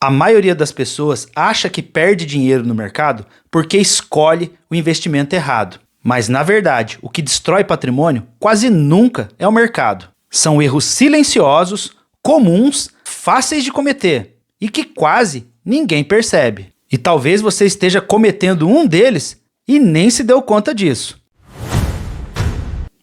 A maioria das pessoas acha que perde dinheiro no mercado porque escolhe o investimento errado. Mas, na verdade, o que destrói patrimônio quase nunca é o mercado. São erros silenciosos, comuns, fáceis de cometer e que quase ninguém percebe. E talvez você esteja cometendo um deles e nem se deu conta disso.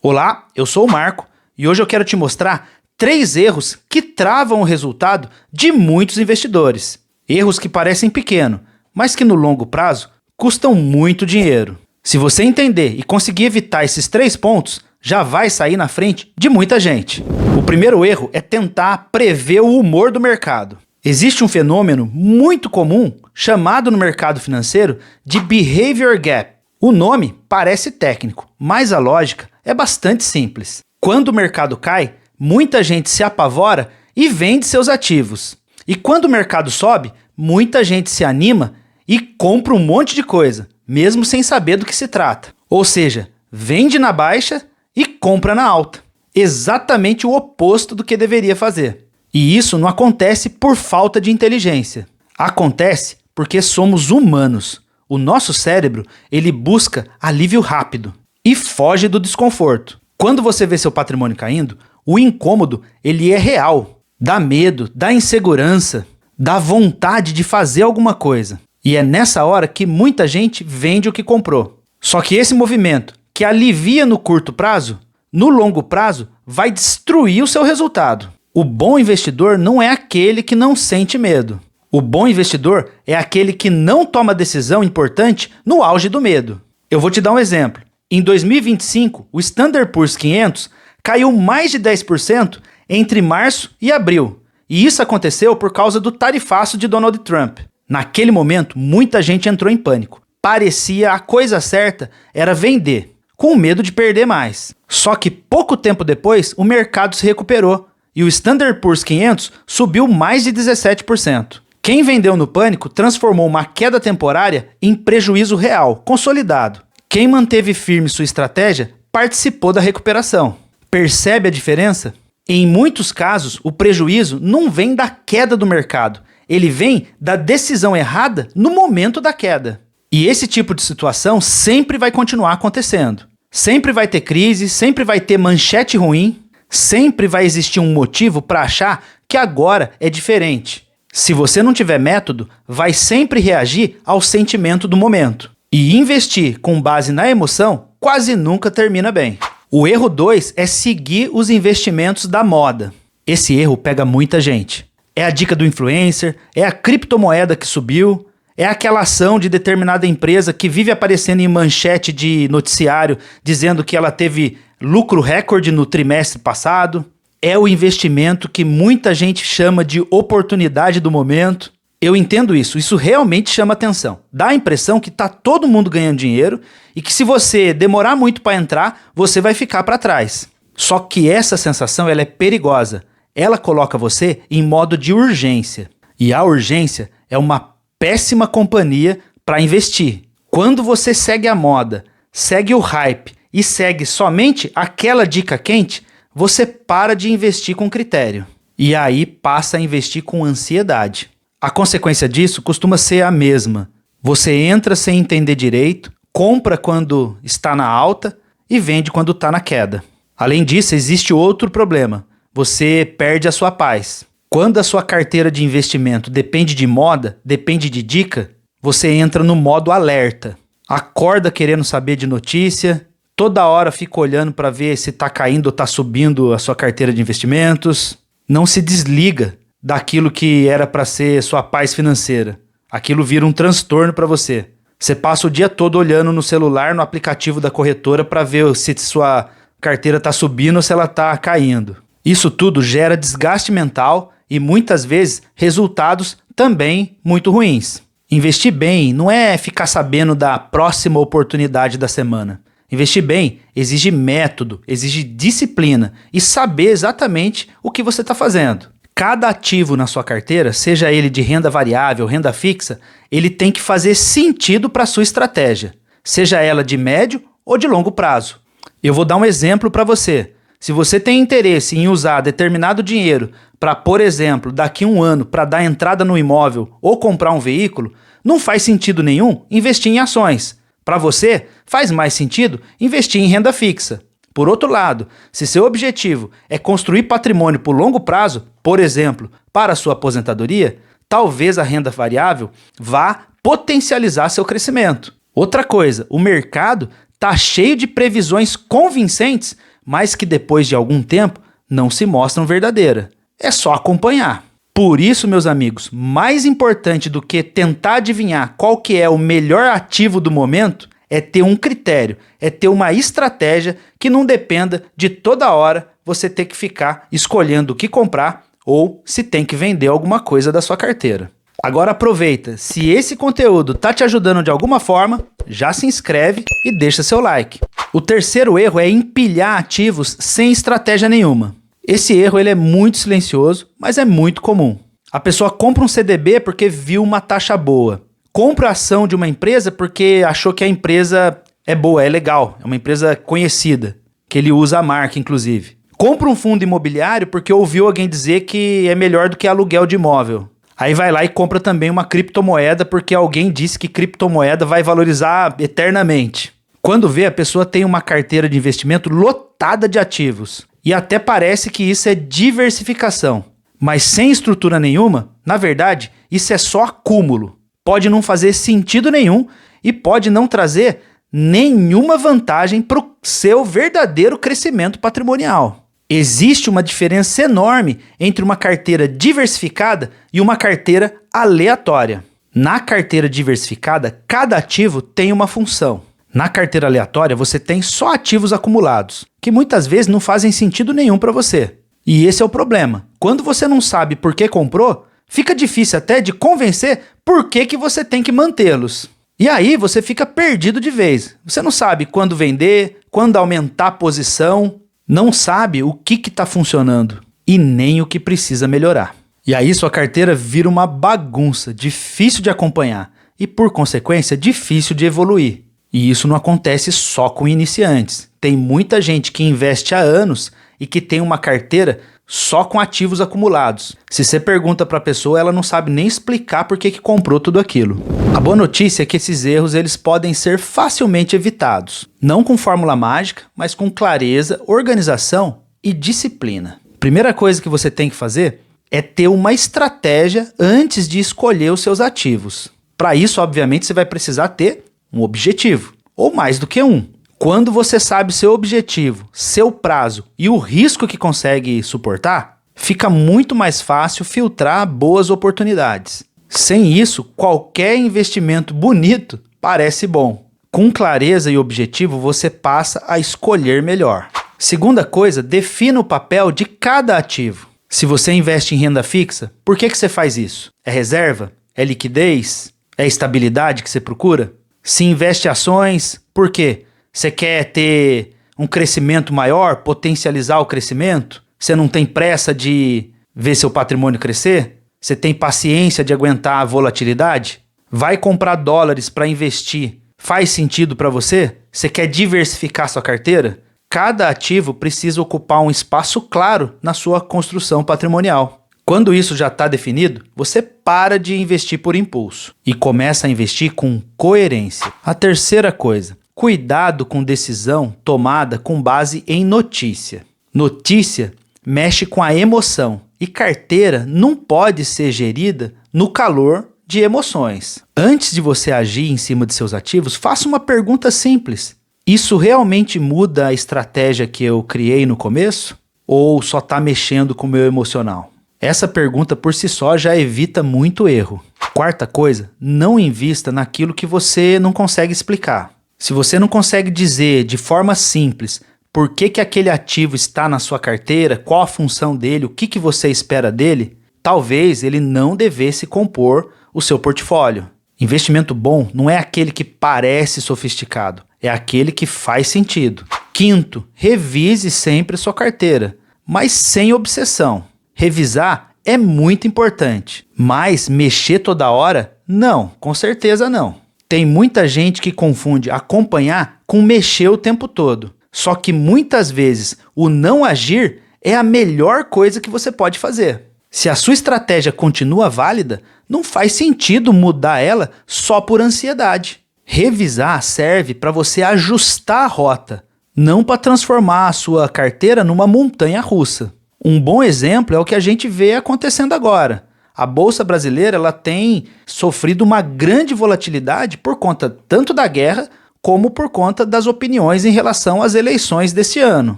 Olá, eu sou o Marco e hoje eu quero te mostrar 3 erros que travam o resultado de muitos investidores. Erros que parecem pequenos, mas que no longo prazo custam muito dinheiro. Se você entender e conseguir evitar esses 3 pontos, já vai sair na frente de muita gente. O primeiro erro é tentar prever o humor do mercado. Existe um fenômeno muito comum chamado no mercado financeiro de Behavior Gap. O nome parece técnico, mas a lógica é bastante simples. Quando o mercado cai, muita gente se apavora e vende seus ativos. E quando o mercado sobe, muita gente se anima e compra um monte de coisa, mesmo sem saber do que se trata. Ou seja, vende na baixa e compra na alta. Exatamente o oposto do que deveria fazer. E isso não acontece por falta de inteligência. Acontece porque somos humanos. O nosso cérebro, ele busca alívio rápido e foge do desconforto. Quando você vê seu patrimônio caindo, o incômodo, ele é real. Dá medo, dá insegurança, dá vontade de fazer alguma coisa. E é nessa hora que muita gente vende o que comprou. Só que esse movimento, que alivia no curto prazo, no longo prazo, vai destruir o seu resultado. O bom investidor não é aquele que não sente medo. O bom investidor é aquele que não toma decisão importante no auge do medo. Eu vou te dar um exemplo. Em 2025, o Standard Poor's 500 caiu mais de 10% entre março e abril. E isso aconteceu por causa do tarifaço de Donald Trump. Naquele momento, muita gente entrou em pânico. Parecia a coisa certa era vender, com medo de perder mais. Só que pouco tempo depois, o mercado se recuperou e o Standard Poor's 500 subiu mais de 17%. Quem vendeu no pânico transformou uma queda temporária em prejuízo real, consolidado. Quem manteve firme sua estratégia participou da recuperação. Percebe a diferença? Em muitos casos, o prejuízo não vem da queda do mercado, ele vem da decisão errada no momento da queda. E esse tipo de situação sempre vai continuar acontecendo. Sempre vai ter crise, sempre vai ter manchete ruim, sempre vai existir um motivo para achar que agora é diferente. Se você não tiver método, vai sempre reagir ao sentimento do momento. E investir com base na emoção quase nunca termina bem. O erro 2 é seguir os investimentos da moda. Esse erro pega muita gente. É a dica do influencer, é a criptomoeda que subiu, é aquela ação de determinada empresa que vive aparecendo em manchete de noticiário dizendo que ela teve lucro recorde no trimestre passado. É o investimento que muita gente chama de oportunidade do momento. Eu entendo isso realmente chama atenção. Dá a impressão que está todo mundo ganhando dinheiro e que se você demorar muito para entrar, você vai ficar para trás. Só que essa sensação ela é perigosa. Ela coloca você em modo de urgência. E a urgência é uma péssima companhia para investir. Quando você segue a moda, segue o hype e segue somente aquela dica quente, você para de investir com critério. E aí passa a investir com ansiedade. A consequência disso costuma ser a mesma. Você entra sem entender direito, compra quando está na alta e vende quando está na queda. Além disso, existe outro problema. Você perde a sua paz. Quando a sua carteira de investimento depende de moda, depende de dica, você entra no modo alerta. Acorda querendo saber de notícia, toda hora fica olhando para ver se está caindo ou está subindo a sua carteira de investimentos. Não se desliga daquilo que era para ser sua paz financeira. Aquilo vira um transtorno para você. Você passa o dia todo olhando no celular, no aplicativo da corretora para ver se sua carteira está subindo ou se ela está caindo. Isso tudo gera desgaste mental e muitas vezes resultados também muito ruins. Investir bem não é ficar sabendo da próxima oportunidade da semana. Investir bem exige método, exige disciplina e saber exatamente o que você está fazendo. Cada ativo na sua carteira, seja ele de renda variável, renda fixa, ele tem que fazer sentido para a sua estratégia, seja ela de médio ou de longo prazo. Eu vou dar um exemplo para você. Se você tem interesse em usar determinado dinheiro para, por exemplo, daqui a um ano, para dar entrada no imóvel ou comprar um veículo, não faz sentido nenhum investir em ações. Para você, faz mais sentido investir em renda fixa. Por outro lado, se seu objetivo é construir patrimônio por longo prazo, por exemplo, para a sua aposentadoria, talvez a renda variável vá potencializar seu crescimento. Outra coisa, o mercado está cheio de previsões convincentes, mas que depois de algum tempo não se mostram verdadeiras. É só acompanhar. Por isso, meus amigos, mais importante do que tentar adivinhar qual que é o melhor ativo do momento é ter um critério, é ter uma estratégia que não dependa de toda hora você ter que ficar escolhendo o que comprar ou se tem que vender alguma coisa da sua carteira. Agora aproveita, se esse conteúdo está te ajudando de alguma forma, já se inscreve e deixa seu like. O terceiro erro é empilhar ativos sem estratégia nenhuma. Esse erro ele é muito silencioso, mas é muito comum. A pessoa compra um CDB porque viu uma taxa boa. Compra a ação de uma empresa porque achou que a empresa é boa, é legal, é uma empresa conhecida, que ele usa a marca, inclusive. Compra um fundo imobiliário porque ouviu alguém dizer que é melhor do que aluguel de imóvel. Aí vai lá e compra também uma criptomoeda porque alguém disse que criptomoeda vai valorizar eternamente. Quando vê, a pessoa tem uma carteira de investimento lotada de ativos. E até parece que isso é diversificação. Mas sem estrutura nenhuma, na verdade, isso é só acúmulo. Pode não fazer sentido nenhum e pode não trazer nenhuma vantagem para o seu verdadeiro crescimento patrimonial. Existe uma diferença enorme entre uma carteira diversificada e uma carteira aleatória. Na carteira diversificada, cada ativo tem uma função. Na carteira aleatória, você tem só ativos acumulados, que muitas vezes não fazem sentido nenhum para você. E esse é o problema. Quando você não sabe por que comprou, fica difícil até de convencer por que você tem que mantê-los. E aí você fica perdido de vez. Você não sabe quando vender, quando aumentar a posição, não sabe o que está funcionando e nem o que precisa melhorar. E aí sua carteira vira uma bagunça, difícil de acompanhar e, por consequência, difícil de evoluir. E isso não acontece só com iniciantes. Tem muita gente que investe há anos e que tem uma carteira só com ativos acumulados. Se você pergunta para a pessoa, ela não sabe nem explicar por que comprou tudo aquilo. A boa notícia é que esses erros eles podem ser facilmente evitados. Não com fórmula mágica, mas com clareza, organização e disciplina. Primeira coisa que você tem que fazer é ter uma estratégia antes de escolher os seus ativos. Para isso, obviamente, você vai precisar ter um objetivo, ou mais do que um. Quando você sabe seu objetivo, seu prazo e o risco que consegue suportar, fica muito mais fácil filtrar boas oportunidades. Sem isso, qualquer investimento bonito parece bom. Com clareza e objetivo, você passa a escolher melhor. Segunda coisa, defina o papel de cada ativo. Se você investe em renda fixa, por que você faz isso? É reserva? É liquidez? É estabilidade que você procura? Se investe em ações, por quê? Você quer ter um crescimento maior, potencializar o crescimento? Você não tem pressa de ver seu patrimônio crescer? Você tem paciência de aguentar a volatilidade? Vai comprar dólares para investir? Faz sentido para você? Você quer diversificar sua carteira? Cada ativo precisa ocupar um espaço claro na sua construção patrimonial. Quando isso já está definido, você para de investir por impulso e começa a investir com coerência. A terceira coisa, cuidado com decisão tomada com base em notícia. Notícia mexe com a emoção e carteira não pode ser gerida no calor de emoções. Antes de você agir em cima de seus ativos, faça uma pergunta simples. Isso realmente muda a estratégia que eu criei no começo? Ou só está mexendo com o meu emocional? Essa pergunta por si só já evita muito erro. Quarta coisa, não invista naquilo que você não consegue explicar. Se você não consegue dizer de forma simples por que aquele ativo está na sua carteira, qual a função dele, o que você espera dele, talvez ele não devesse compor o seu portfólio. Investimento bom não é aquele que parece sofisticado, é aquele que faz sentido. Quinto, revise sempre sua carteira, mas sem obsessão. Revisar é muito importante, mas mexer toda hora? Não, com certeza não. Tem muita gente que confunde acompanhar com mexer o tempo todo. Só que muitas vezes o não agir é a melhor coisa que você pode fazer. Se a sua estratégia continua válida, não faz sentido mudar ela só por ansiedade. Revisar serve para você ajustar a rota, não para transformar a sua carteira numa montanha russa. Um bom exemplo é o que a gente vê acontecendo agora. A Bolsa Brasileira ela tem sofrido uma grande volatilidade por conta tanto da guerra como por conta das opiniões em relação às eleições desse ano.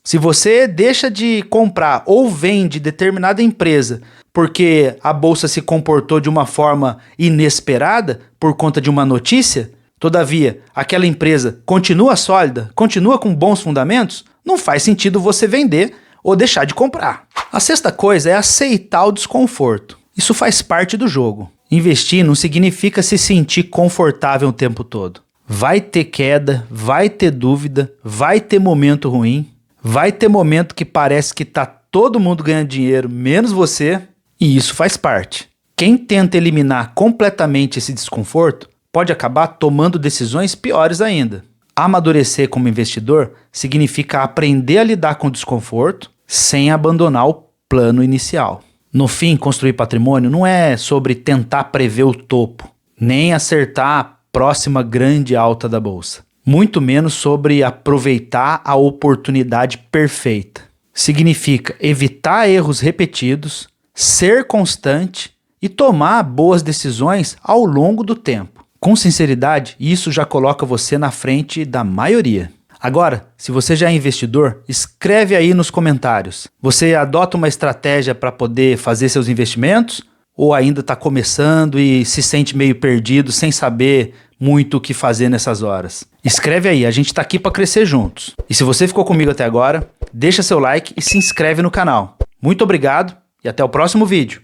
Se você deixa de comprar ou vende determinada empresa porque a bolsa se comportou de uma forma inesperada por conta de uma notícia, todavia aquela empresa continua sólida, continua com bons fundamentos, não faz sentido você vender ou deixar de comprar. A sexta coisa é aceitar o desconforto. Isso faz parte do jogo. Investir não significa se sentir confortável o tempo todo. Vai ter queda, vai ter dúvida, vai ter momento ruim, vai ter momento que parece que tá todo mundo ganhando dinheiro, menos você, e isso faz parte. Quem tenta eliminar completamente esse desconforto pode acabar tomando decisões piores ainda. Amadurecer como investidor significa aprender a lidar com o desconforto sem abandonar o plano inicial. No fim, construir patrimônio não é sobre tentar prever o topo, nem acertar a próxima grande alta da bolsa. Muito menos sobre aproveitar a oportunidade perfeita. Significa evitar erros repetidos, ser constante e tomar boas decisões ao longo do tempo. Com sinceridade, isso já coloca você na frente da maioria. Agora, se você já é investidor, escreve aí nos comentários. Você adota uma estratégia para poder fazer seus investimentos? Ou ainda está começando e se sente meio perdido, sem saber muito o que fazer nessas horas? Escreve aí, a gente está aqui para crescer juntos. E se você ficou comigo até agora, deixa seu like e se inscreve no canal. Muito obrigado e até o próximo vídeo.